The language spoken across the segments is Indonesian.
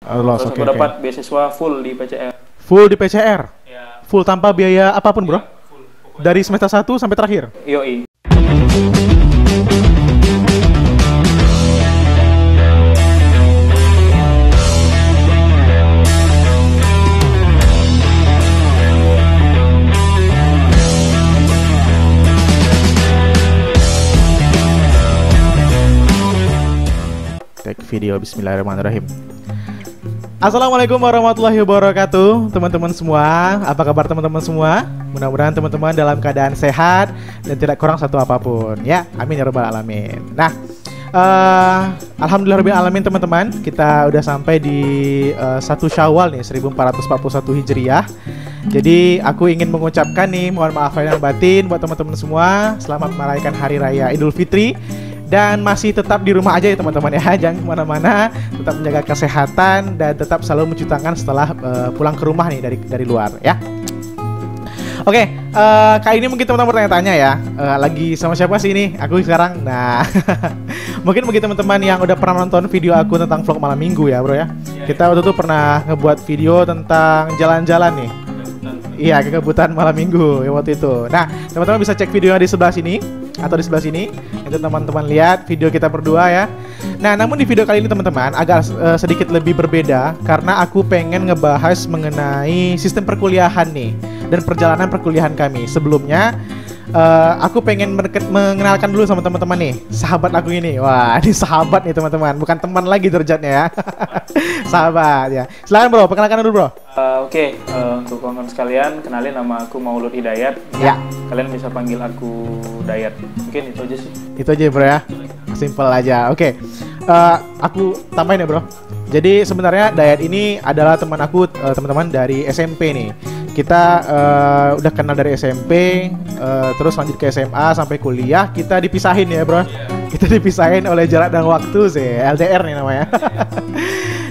Lolos, Terus oke, aku oke. dapat beasiswa full di PCR. Full di PCR? Ya, Full tanpa biaya apapun, bro? full. Pokoknya Dari semester 1 sampai terakhir? yoi. Take video, bismillahirrahmanirrahim. Assalamualaikum warahmatullahi wabarakatuh, teman-teman semua. Apa kabar teman-teman semua? Mudah-mudahan teman-teman dalam keadaan sehat dan tidak kurang satu apapun. Ya, amin ya rabbal alamin. Nah, alhamdulillah rabbil alamin teman-teman. Kita udah sampai di 1 Syawal nih, 1441 Hijriah. Jadi aku ingin mengucapkan nih, mohon maaf lahir dan batin buat teman-teman semua. Selamat merayakan Hari Raya Idul Fitri. Dan masih tetap di rumah aja ya teman-teman ya. Jangan kemana-mana, tetap menjaga kesehatan dan tetap selalu mencuci tangan setelah pulang ke rumah nih dari luar ya. Oke, kali ini mungkin teman-teman bertanya-tanya ya, lagi sama siapa sih ini aku sekarang? Nah, mungkin bagi teman-teman yang udah pernah nonton video aku tentang vlog malam minggu ya bro ya. Kita waktu itu pernah ngebuat video tentang jalan-jalan nih. Iya, kekebutan malam minggu ya waktu itu. Nah, teman-teman bisa cek videonya di sebelah sini atau di sebelah sini. Itu teman-teman lihat video kita berdua ya. Nah, namun di video kali ini teman-teman agak sedikit lebih berbeda karena aku pengen ngebahas mengenai sistem perkuliahan nih dan perjalanan perkuliahan kami. Sebelumnya aku pengen mengenalkan dulu sama teman-teman nih, sahabat aku ini. Wah, ini sahabat nih teman-teman, bukan teman lagi derajatnya ya. Sahabat ya. Silakan bro, perkenalkan dulu bro. Oke, untuk kawan-kawan sekalian, kenalin nama aku Maulud Hidayat. Ya. Kalian bisa panggil aku Dayat. Mungkin itu aja sih. Itu aja bro ya, simple aja. Oke, aku tambahin ya bro. Jadi sebenarnya Dayat ini adalah teman aku, teman-teman dari SMP nih. Kita udah kenal dari SMP, terus lanjut ke SMA sampai kuliah. Kita dipisahin ya bro. Kita dipisahin oleh jarak dan waktu sih, LDR nih namanya.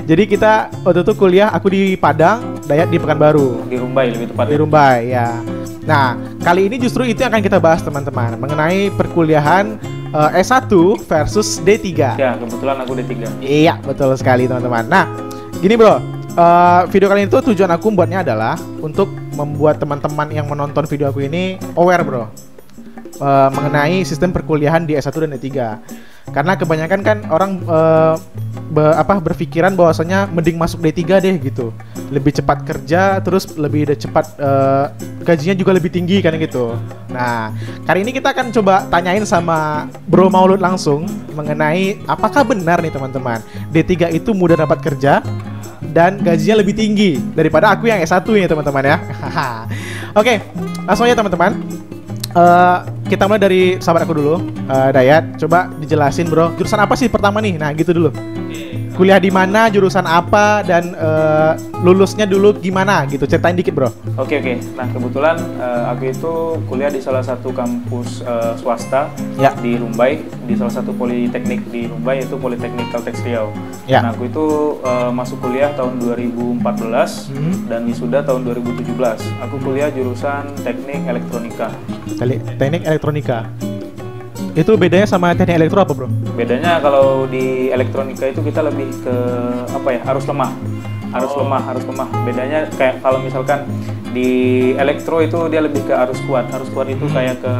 Jadi kita waktu itu kuliah, aku di Padang, Dayat di Pekanbaru. Di Rumbai lebih tepatnya. Di Rumbai ya. Nah, kali ini justru itu yang akan kita bahas teman-teman, mengenai perkuliahan S1 versus D3. Ya, kebetulan aku D3. Iya, betul sekali teman-teman. Nah, gini bro, video kali ini tuh tujuan aku membuatnya adalah untuk membuat teman-teman yang menonton video aku ini aware bro, mengenai sistem perkuliahan di S1 dan D3. Karena kebanyakan kan orang berpikiran bahwasanya mending masuk D3 deh gitu, lebih cepat kerja, terus lebih cepat gajinya juga lebih tinggi kan gitu. Nah, kali ini kita akan coba tanyain sama Bro Maulud langsung mengenai apakah benar nih teman-teman, D3 itu mudah dapat kerja dan gajinya lebih tinggi daripada aku yang S1 ya teman-teman ya. Oke, langsung aja teman-teman. Kita mulai dari sahabat aku dulu, Dayat. Coba dijelasin bro, jurusan apa sih pertama nih? Nah gitu dulu. Kuliah di mana, jurusan apa, dan lulusnya dulu gimana gitu. Ceritain dikit bro. Oke. Nah, kebetulan aku itu kuliah di salah satu kampus swasta Ya. di Rumbai, di salah satu politeknik di Rumbai, yaitu Politeknik Kalteks Riau. Ya. Nah, aku itu masuk kuliah tahun 2014 dan wisuda tahun 2017. Aku kuliah jurusan Teknik Elektronika. Teknik elektronika. Itu bedanya sama teknik elektro apa bro? Bedanya kalau di elektronika itu kita lebih ke arus lemah. Arus lemah. Bedanya kayak kalau misalkan di elektro itu dia lebih ke arus kuat. Arus kuat itu kayak ke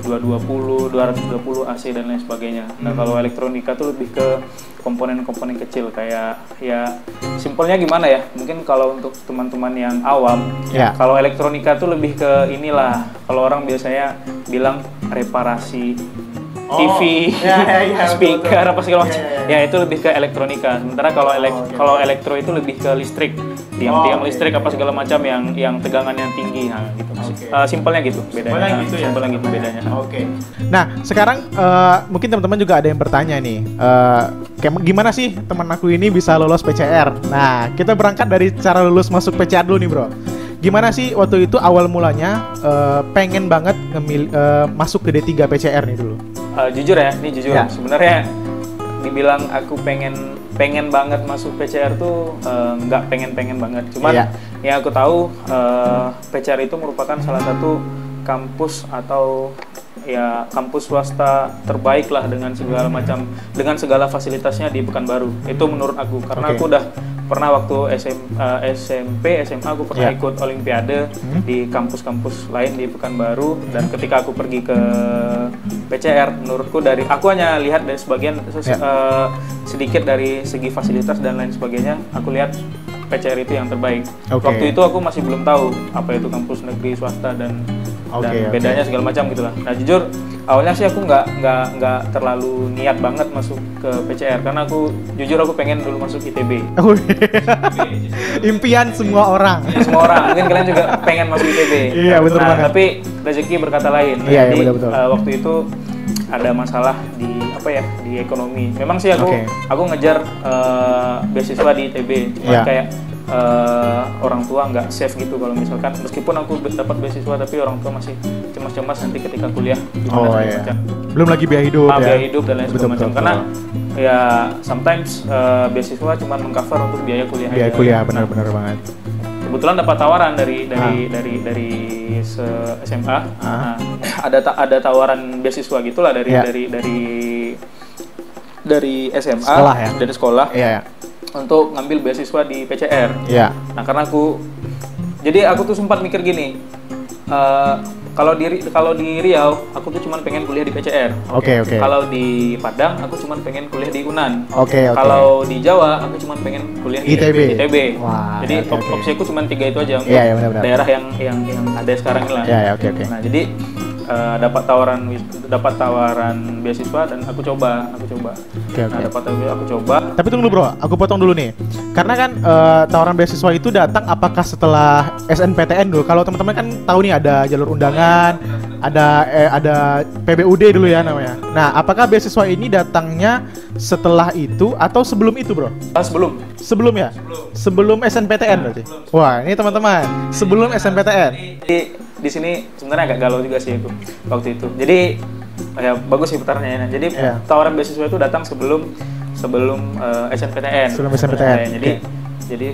220, 220 AC dan lain sebagainya. Nah, kalau elektronika tuh lebih ke komponen-komponen kecil kayak ya simpelnya gimana ya? Mungkin kalau untuk teman-teman yang awam, Ya. kalau elektronika tuh lebih ke inilah. Kalau orang biasanya bilang reparasi TV, ya, speaker, apa segala macam. Ya. Ya, itu lebih ke elektronika. Sementara kalau kalau elektro itu lebih ke listrik, tiang-tiang listrik apa segala macam yang tegangan yang tinggi. Nah, gitu. Simpelnya gitu bedanya. Simpelnya gitu bedanya. Oke. Nah, sekarang mungkin teman-teman juga ada yang bertanya nih, kayak gimana sih teman aku ini bisa lolos PCR? Nah, kita berangkat dari cara lulus masuk PCR dulu nih bro. Gimana sih waktu itu awal mulanya pengen banget masuk ke D3 PCR nih dulu? Jujur ya, ini jujur. Ya. Sebenarnya dibilang aku pengen banget masuk PCR tuh nggak pengen banget. Cuman Iya. yang aku tahu PCR itu merupakan salah satu kampus atau ya kampus swasta terbaik lah dengan segala macam, dengan segala fasilitasnya di Pekanbaru. Itu menurut aku, karena aku udah pernah waktu SMP, SMA aku pernah ikut olimpiade di kampus-kampus lain di Pekanbaru, dan ketika aku pergi ke PCR, menurutku dari aku hanya lihat dari sebagian sedikit dari segi fasilitas dan lain sebagainya, aku lihat PCR itu yang terbaik. Waktu itu aku masih belum tahu apa itu kampus negeri swasta dan bedanya segala macam gitulah. Nah jujur awalnya sih aku nggak terlalu niat banget masuk ke PCR, karena aku pengen dulu masuk ITB. Impian semua orang. Ya, semua orang. Mungkin kalian juga pengen masuk ITB. Iya betul banget. Tapi rezeki berkata lain. Iya, Jadi betul. Waktu itu ada masalah di di ekonomi. Memang sih aku ngejar beasiswa di ITB, cuma kayak orang tua nggak safe gitu kalau misalkan meskipun aku dapat beasiswa tapi orang tua masih cemas-cemas nanti ketika kuliah gimana macam. Belum lagi biaya hidup biaya hidup dan lain sebagainya, karena ya sometimes beasiswa cuma mengcover untuk biaya kuliah biaya aja. Kuliah benar-benar banget. Kebetulan dapat tawaran dari SMA. Nah, ada tawaran beasiswa gitulah dari SMA, sekolah, ya? Dari sekolah. Iya. Untuk ngambil beasiswa di PCR. Iya. Nah, karena aku tuh sempat mikir gini, kalau di Riau aku tuh cuma pengen kuliah di PCR. Oke. Kalau di Padang aku cuma pengen kuliah di UNAN. Oke. Kalau di Jawa aku cuma pengen kuliah di ITB. Wah, jadi opsi aku cuma 3 itu aja untuk benar-benar. daerah yang ada sekarang lah. Iya, oke. Nah, jadi dapat tawaran beasiswa dan aku coba. Nah, aku coba. Tapi tunggu dulu bro, aku potong dulu nih. Karena kan tawaran beasiswa itu datang apakah setelah SNPTN dulu? Kalau teman-teman kan tahu nih ada jalur undangan, ada PBUD dulu ya namanya. Nah, apakah beasiswa ini datangnya setelah itu atau sebelum itu bro? Sebelum. Sebelum ya? Sebelum SNPTN berarti? Wah, ini teman-teman, sebelum SNPTN. Di sini sebenarnya agak galau juga sih aku waktu itu. Jadi ya bagus sih pertanyaannya. Jadi tawaran beasiswa itu datang sebelum SNPTN. Sebelum SNPTN. Jadi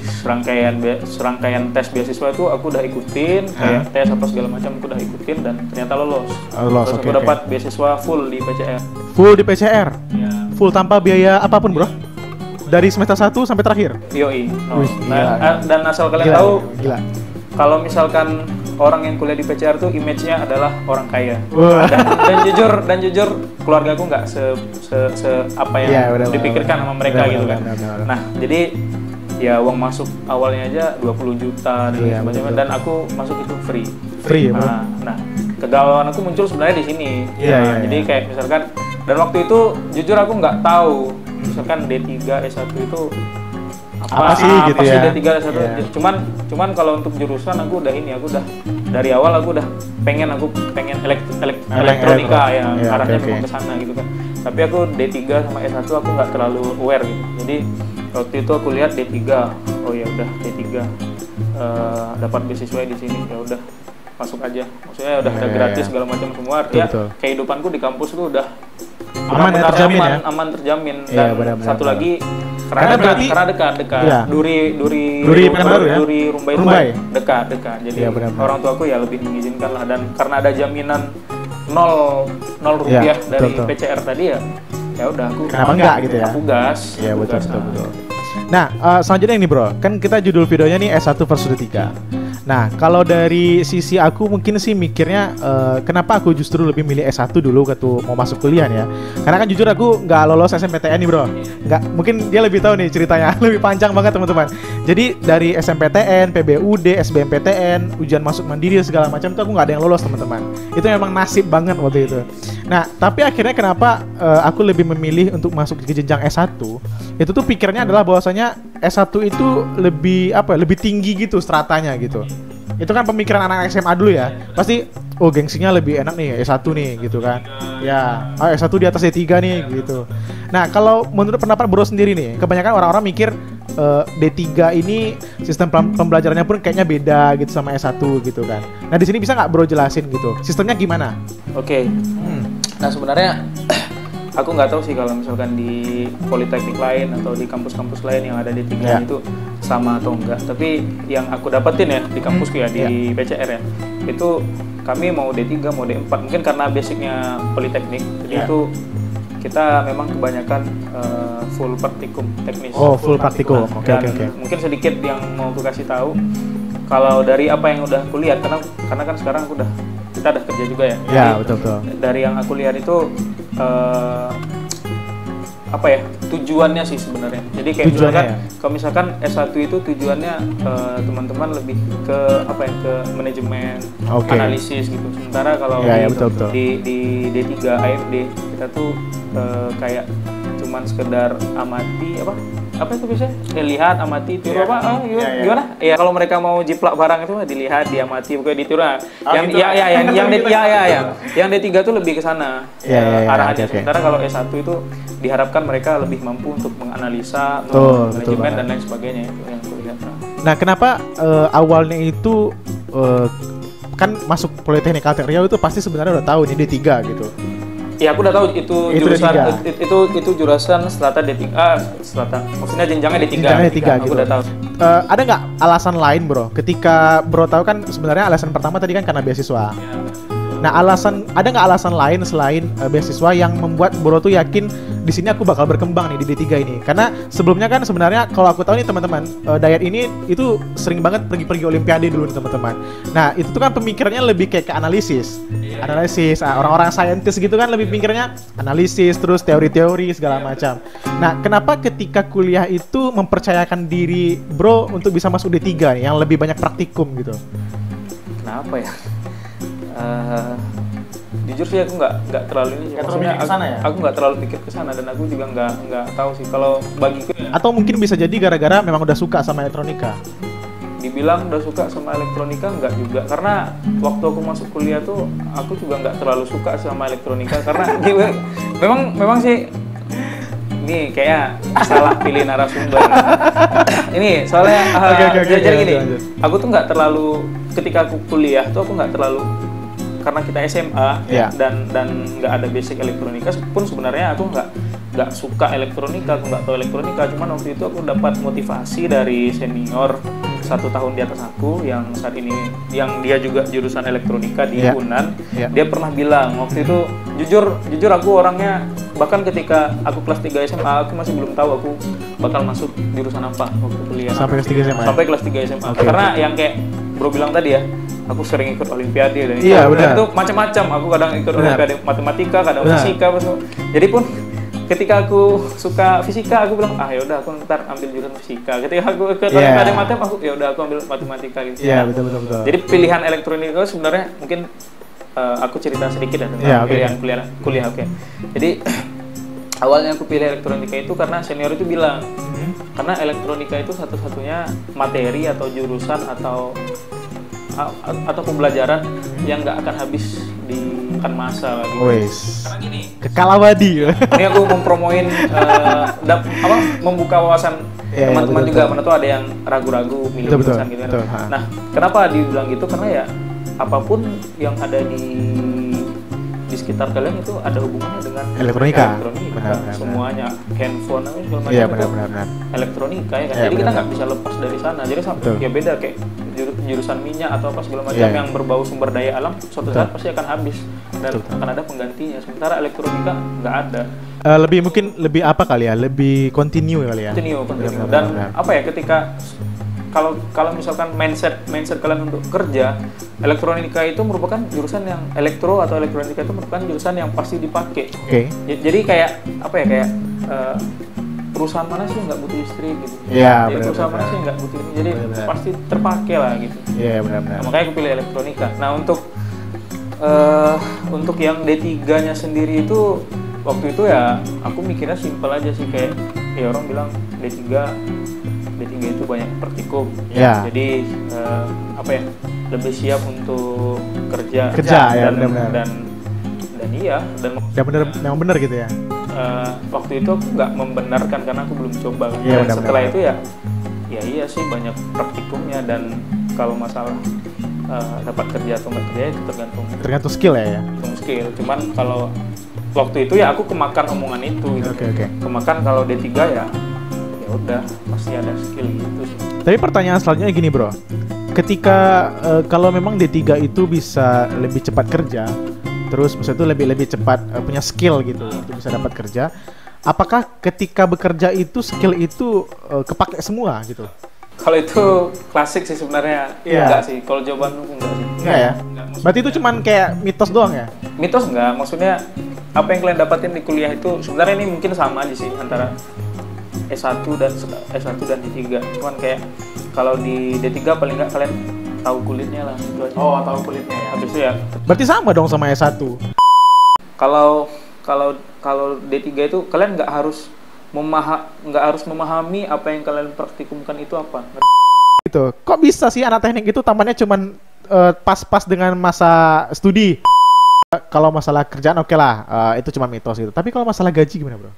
serangkaian tes beasiswa itu aku udah ikutin, kayak tes apa segala macam aku udah ikutin dan ternyata lolos. Terus aku dapat beasiswa full di PCR. Full di PCR? Ya. Full tanpa biaya apapun bro? Dari semester 1 sampai terakhir? Yoi. Dan asal kalian tahu, kalau misalkan orang yang kuliah di PCR tuh image-nya adalah orang kaya. Dan jujur keluarga aku nggak se apa yang dipikirkan sama mereka gitu kan. Nah, jadi ya uang masuk awalnya aja 20 juta dan sebagainya, dan aku masuk itu free ya. Nah, kegalauan aku muncul sebenarnya di sini. Jadi kayak misalkan, dan waktu itu jujur aku nggak tahu misalkan D3 S1 itu apa sih gitu ya. D3 S1. Cuman kalau untuk jurusan aku udah dari awal aku udah pengen elektronika yang arahnya memang ke sana gitu kan. Tapi aku D3 sama S1 aku nggak terlalu aware gitu. Jadi waktu itu aku lihat D3, oh ya udah D3 dapat beasiswa di sini, ya udah masuk aja. Maksudnya udah ada gratis segala macam semua. Artinya kehidupanku di kampus tuh udah aman terjamin. Dan satu lagi karena dekat. Duri Pekanbaru ya? Duri Rumbai dekat. Jadi orang tuaku ya lebih mengizinkan lah, dan karena ada jaminan 0 rupiah dari PCR tadi ya udah aku kenapa enggak gitu ya? Aku gas. Iya betul. Nah, selanjutnya ini bro, kan kita judul videonya nih S1 versus D3. Nah, kalau dari sisi aku mungkin sih mikirnya kenapa aku justru lebih milih S1 dulu waktu mau masuk kuliah nih ya. Karena kan jujur aku nggak lolos SNPTN nih bro. Nggak, mungkin dia lebih tahu nih ceritanya, lebih panjang banget teman-teman. Jadi dari SNPTN, PBUD, SBMPTN, ujian masuk mandiri segala macam tuh aku nggak ada yang lolos teman-teman. Itu memang nasib banget waktu itu. Nah, tapi akhirnya kenapa aku lebih memilih untuk masuk ke jenjang S1? Itu tuh pikirnya adalah bahwasanya S1 itu lebih tinggi gitu stratanya gitu. Itu kan pemikiran anak SMA dulu ya. Pasti gengsinya lebih enak nih S1 nih gitu kan. Ya, S1 di atas D3 nih gitu. Nah, kalau menurut pendapat bro sendiri nih, kebanyakan orang-orang mikir D3 ini sistem pembelajarannya pun kayaknya beda gitu sama S1 gitu kan. Nah, di sini bisa nggak bro jelasin gitu? Sistemnya gimana? Oke. Nah, sebenarnya aku nggak tahu sih kalau misalkan di politeknik lain atau di kampus-kampus lain yang ada di D3 itu sama atau enggak. Tapi yang aku dapetin ya di kampusku ya di PCR ya, itu kami mau D3 mau D4 mungkin karena basicnya politeknik jadi Yeah. itu kita memang kebanyakan full praktikum teknis. Oh, full praktikum. Oke, Dan oke. mungkin sedikit yang mau aku kasih tahu kalau dari apa yang udah aku lihat karena kan sekarang kita udah kerja juga ya. Ya, Jadi, betul. dari yang aku lihat itu apa ya tujuannya sih sebenarnya. Jadi kayak Tujuannya misalkan kalau misalkan S1 itu tujuannya teman-teman lebih ke apa ya ke manajemen, Oke. analisis gitu. Sementara kalau Ya, ya, betul. di D3 AMD kita tuh kayak cuman sekedar amati apa itu biasanya lihat amati tiru Iya. Iya, iya. gimana ya kalau mereka mau jiplak barang itu mah dilihat diamati bukan ditiru yang gitu. yang D3 tuh lebih ke sana Iya, arahannya. oke. Sementara kalau S1 itu diharapkan mereka lebih mampu untuk menganalisa Betul manajemen banget. dan lain sebagainya itu yang aku lihat. Nah, kenapa awalnya itu kan masuk Politeknik Riau itu pasti sebenarnya udah tahu ini D3 gitu. Ya aku udah tahu itu Itu jurusan D3. itu jurusan strata D3 strata maksudnya jenjangnya D3. Jenjangnya D3 aku gitu. udah tahu. Ada nggak alasan lain, Bro? Ketika Bro tahu kan sebenarnya alasan pertama tadi kan karena beasiswa. Nah, ada nggak alasan lain selain beasiswa yang membuat Bro tuh yakin di sini aku bakal berkembang nih di D3 ini? Karena sebelumnya kan sebenarnya kalau aku tahu nih teman-teman, Dayat ini itu sering banget pergi-pergi olimpiade dulu nih teman-teman. Nah, itu tuh kan pemikirannya lebih kayak ke analisis. Analisis, orang-orang saintis gitu kan lebih pikirnya analisis terus teori-teori segala macam. Nah, kenapa ketika kuliah itu mempercayakan diri Bro untuk bisa masuk D3 nih yang lebih banyak praktikum gitu? Kenapa ya? Jujur sih aku nggak terlalu ini sih. Nggak terlalu Maksudnya mikir kesana ya? aku nggak terlalu pikir ke sana dan aku juga nggak tahu sih kalau bagiku ya, Atau mungkin bisa jadi gara-gara memang udah suka sama elektronika. dibilang udah suka sama elektronika nggak juga karena waktu aku masuk kuliah tuh aku juga nggak terlalu suka sama elektronika karena memang sih ini kayak salah pilih narasumber. Ini soalnya Oke, jadi gini, lanjut. aku tuh nggak terlalu ketika aku kuliah tuh aku nggak terlalu karena kita SMA Iya. dan nggak ada basic elektronika pun sebenarnya aku nggak suka elektronika, aku nggak tahu elektronika. Cuman waktu itu aku dapat motivasi dari senior 1 tahun di atas aku yang saat ini yang dia juga jurusan elektronika di Iya. UNAN. Iya. Dia pernah bilang waktu itu jujur aku orangnya bahkan ketika aku kelas 3 SMA aku masih belum tahu aku bakal masuk jurusan apa waktu kuliah. Sampai kelas 3 SMA. Sampai kelas 3 SMA. Oke, Karena yang kayak Bro bilang tadi ya, aku sering ikut olimpiade dan Iya, benar. itu macam-macam. Aku kadang ikut Benar. olimpiade matematika, kadang Benar. fisika, jadi pun ketika aku suka fisika aku bilang ya udah aku ntar ambil jurusan fisika. Ketika aku ikut Iya. olimpiade matematika aku ya udah aku ambil matematika gitu. Iya, Nah, betul. Jadi pilihan elektronika sebenarnya mungkin aku cerita sedikit ya tentang Iya, oke. pilihan kuliah. Oke. Jadi awalnya aku pilih elektronika itu karena senior itu bilang karena elektronika itu satu-satunya materi atau jurusan atau pembelajaran yang nggak akan habis di akan masa lagi. Wes. Karena gini, Kekal abadi. ini aku mempromoin membuka wawasan Iya, teman-teman betul, juga. betul. Mana tuh ada yang ragu-ragu milih Betul, jurusan gitu kan. betul, ha. Nah, kenapa dibilang gitu? Karena ya apapun yang ada di sekitar kalian itu ada hubungannya dengan Elektronika. Benar. semuanya handphone apa segala macam Iya, itu benar. elektronika ya kan. Iya, Jadi kita benar. nggak bisa lepas dari sana. Jadi Betul. ya beda kayak jurusan minyak atau apa segala macam Iya. yang berbau sumber daya alam suatu Betul. saat pasti akan habis dan Betul. akan ada penggantinya. Sementara elektronika nggak ada. Lebih apa kali ya? Lebih continue kali ya. Continue. Benar, Dan benar. apa ya ketika kalau misalkan mindset kalian untuk kerja, elektronika itu merupakan jurusan yang elektronika itu merupakan jurusan yang pasti dipakai. Oke. Jadi kayak apa ya kayak perusahaan mana sih yang nggak butuh listrik gitu. Iya, Jadi benar, perusahaan mana benar. sih yang nggak butuh ini. Jadi Benar. pasti terpakai lah gitu. Iya, benar. Nah, makanya aku pilih elektronika. Nah untuk yang D3-nya sendiri itu waktu itu ya aku mikirnya simpel aja sih kayak ya orang bilang D3 itu banyak praktikum. Iya. Jadi apa ya lebih siap untuk kerja. Ya, dan benar. dan iya dan Yang benar gitu ya. waktu itu aku nggak membenarkan karena aku belum coba. Iya, Dan benar, setelah benar. itu ya iya sih banyak praktikumnya dan kalau masalah dapat kerja atau nggak kerja itu Tergantung skill ya. tergantung skill. Cuman kalau waktu itu ya aku kemakan omongan itu gitu. Oke. Kemakan kalau D3 ya udah pasti ada skill gitu sih. Tapi pertanyaan selanjutnya gini, Bro. ketika kalau memang D3 itu bisa lebih cepat kerja, terus maksudnya itu lebih cepat punya skill gitu untuk bisa dapat kerja, apakah ketika bekerja itu skill itu kepake semua gitu? Kalau itu klasik sih sebenarnya. Iya. Enggak sih. Kalau jawaban enggak sih. Enggak ya? Berarti itu cuman kayak mitos doang ya? Mitos enggak, maksudnya apa yang kalian dapatin di kuliah itu sebenarnya ini mungkin sama aja sih antara S1 dan D3. Cuman kayak kalau di D3 paling enggak kalian tahu kulitnya lah itu aja. Oh, tahu kulitnya ya. Habis itu ya Berarti sama dong sama S1. kalau D3 itu kalian nggak harus memahami apa yang kalian praktikumkan itu apa. Gitu. Kok bisa sih anak teknik itu tamannya cuman pas-pas dengan masa studi? Kalau masalah kerjaan oke lah, itu cuma mitos gitu. Tapi kalau masalah gaji gimana, bro?